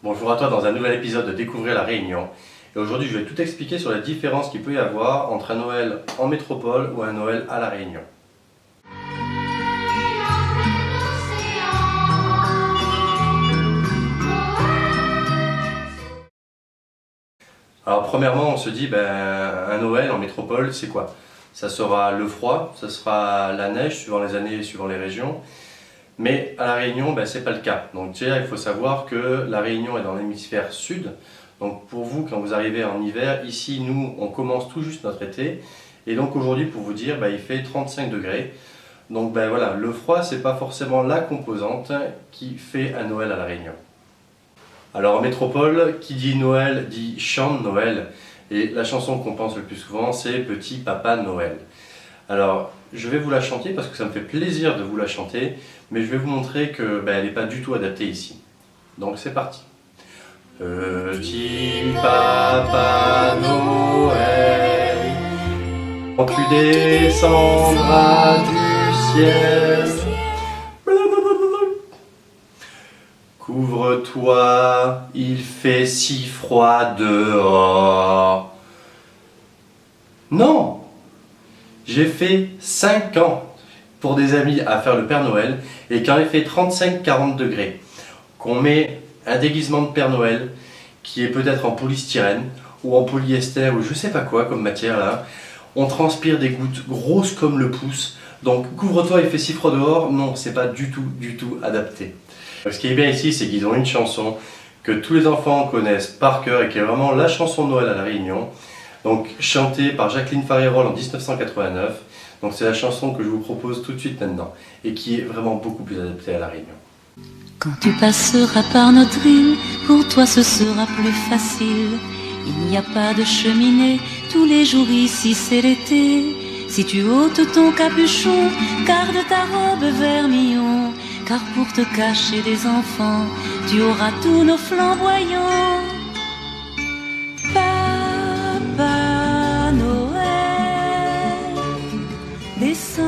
Bonjour à toi dans un nouvel épisode de Découvrir la Réunion. Et aujourd'hui je vais tout expliquer sur la différence qu'il peut y avoir entre un Noël en métropole ou un Noël à la Réunion. Alors premièrement on se dit un Noël en métropole c'est quoi? Ça sera le froid, ça sera la neige suivant les années, suivant les régions. Mais à La Réunion, c'est pas le cas. Donc déjà, il faut savoir que La Réunion est dans l'hémisphère sud. Donc pour vous, quand vous arrivez en hiver, ici, nous, on commence tout juste notre été. Et donc aujourd'hui, pour vous dire, il fait 35 degrés. Donc voilà, le froid, c'est pas forcément la composante qui fait un Noël à La Réunion. Alors en métropole, qui dit Noël dit chant de Noël. Et la chanson qu'on pense le plus souvent, c'est Petit Papa Noël. Alors, je vais vous la chanter parce que ça me fait plaisir de vous la chanter, mais je vais vous montrer que elle n'est pas du tout adaptée ici. Donc c'est parti. Petit Papa Noël, quand tu descendras du ciel, couvre-toi, il fait si froid dehors. Non! J'ai fait 5 ans pour des amis à faire le Père Noël et quand il fait 35-40 degrés, qu'on met un déguisement de Père Noël qui est peut-être en polystyrène ou en polyester ou je sais pas quoi comme matière là, on transpire des gouttes grosses comme le pouce, donc couvre-toi il fait si froid dehors, non c'est pas du tout adapté. Ce qui est bien ici c'est qu'ils ont une chanson que tous les enfants connaissent par cœur et qui est vraiment la chanson de Noël à La Réunion. Donc chantée par Jacqueline Farérol en 1989. Donc c'est la chanson que je vous propose tout de suite maintenant et qui est vraiment beaucoup plus adaptée à La Réunion. Quand tu passeras par notre île, pour toi ce sera plus facile. Il n'y a pas de cheminée, tous les jours ici c'est l'été. Si tu ôtes ton capuchon, garde ta robe vermillon, car pour te cacher des enfants, tu auras tous nos flamboyants. Descends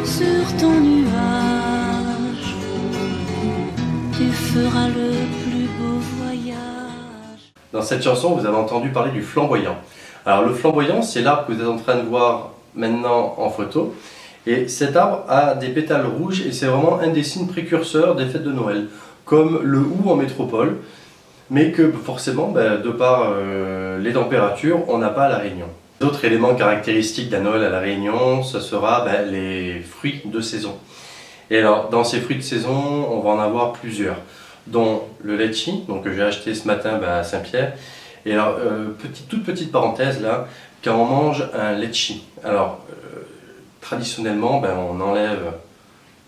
sur ton nuage, tu feras le plus beau voyage. Dans cette chanson, vous avez entendu parler du flamboyant. Alors le flamboyant, c'est l'arbre que vous êtes en train de voir maintenant en photo. Et cet arbre a des pétales rouges et c'est vraiment un des signes précurseurs des fêtes de Noël, comme le hou en métropole, mais que forcément, de par les températures, on n'a pas à La Réunion. D'autres éléments caractéristiques d'un Noël à La Réunion, ce sera les fruits de saison. Et alors, dans ces fruits de saison, on va en avoir plusieurs, dont le litchi, donc que j'ai acheté ce matin à Saint-Pierre. Et alors, toute petite parenthèse là, quand on mange un litchi, alors traditionnellement, on enlève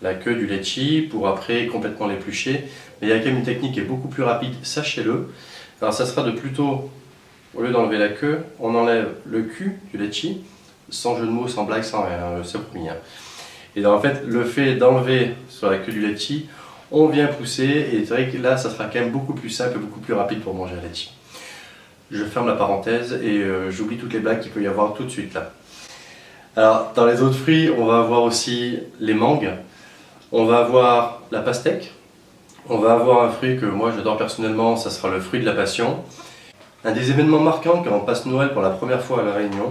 la queue du litchi pour après complètement l'éplucher. Mais il y a quand même une technique qui est beaucoup plus rapide, sachez-le. Alors, ça sera de plutôt... Au lieu d'enlever la queue, on enlève le cul du litchi, sans jeu de mots, sans blague, sans rien, c'est promis. Et donc, en fait, le fait d'enlever sur la queue du litchi, on vient pousser, et c'est vrai que là, ça sera quand même beaucoup plus simple et beaucoup plus rapide pour manger un litchi. Je ferme la parenthèse et j'oublie toutes les blagues qu'il peut y avoir tout de suite là. Alors, dans les autres fruits, on va avoir aussi les mangues, on va avoir la pastèque, on va avoir un fruit que moi j'adore personnellement, ça sera le fruit de la passion. Un des événements marquants quand on passe Noël pour la première fois à La Réunion,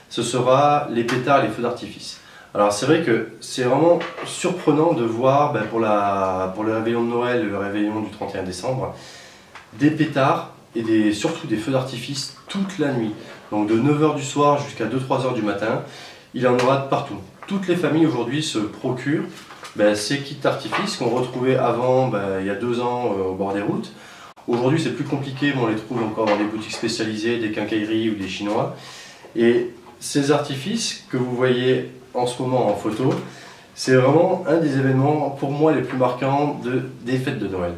ce sera les pétards et les feux d'artifice. Alors c'est vrai que c'est vraiment surprenant de voir pour le réveillon de Noël et le réveillon du 31 décembre, des pétards et surtout des feux d'artifice toute la nuit. Donc de 9h du soir jusqu'à 2-3h du matin, il y en aura de partout. Toutes les familles aujourd'hui se procurent ces kits d'artifice qu'on retrouvait avant, il y a 2 ans au bord des routes. Aujourd'hui c'est plus compliqué, mais on les trouve encore dans des boutiques spécialisées, des quincailleries ou des chinois. Et ces artifices que vous voyez en ce moment en photo, c'est vraiment un des événements pour moi les plus marquants des fêtes de Noël.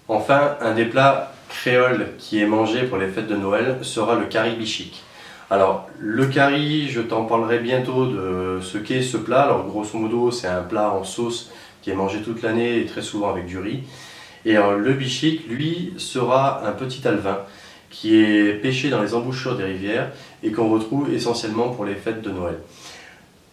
Enfin, un des plats créoles qui est mangé pour les fêtes de Noël sera le curry bichic. Alors le curry, je t'en parlerai bientôt de ce qu'est ce plat. Alors grosso modo c'est un plat en sauce qui est mangé toute l'année et très souvent avec du riz. Et le bichic, lui, sera un petit alevin qui est pêché dans les embouchures des rivières et qu'on retrouve essentiellement pour les fêtes de Noël.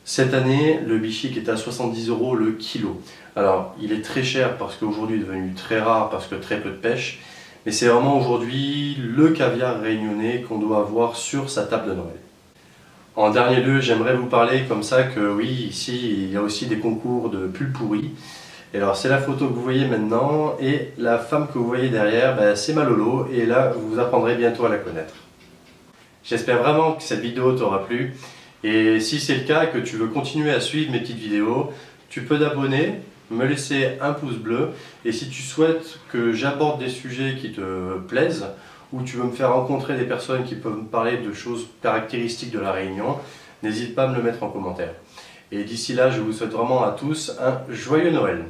Cette année, le bichic est à 70 € le kilo. Alors, il est très cher parce qu'aujourd'hui il est devenu très rare parce que très peu de pêche. Mais c'est vraiment aujourd'hui le caviar réunionnais qu'on doit avoir sur sa table de Noël. En dernier lieu, j'aimerais vous parler comme ça que oui, ici il y a aussi des concours de pulpourri. Et alors c'est la photo que vous voyez maintenant et la femme que vous voyez derrière, ben, c'est ma Lolo et là vous apprendrez bientôt à la connaître. J'espère vraiment que cette vidéo t'aura plu et si c'est le cas et que tu veux continuer à suivre mes petites vidéos, tu peux t'abonner, me laisser un pouce bleu et si tu souhaites que j'aborde des sujets qui te plaisent ou tu veux me faire rencontrer des personnes qui peuvent me parler de choses caractéristiques de la Réunion, n'hésite pas à me le mettre en commentaire. Et d'ici là, je vous souhaite vraiment à tous un joyeux Noël.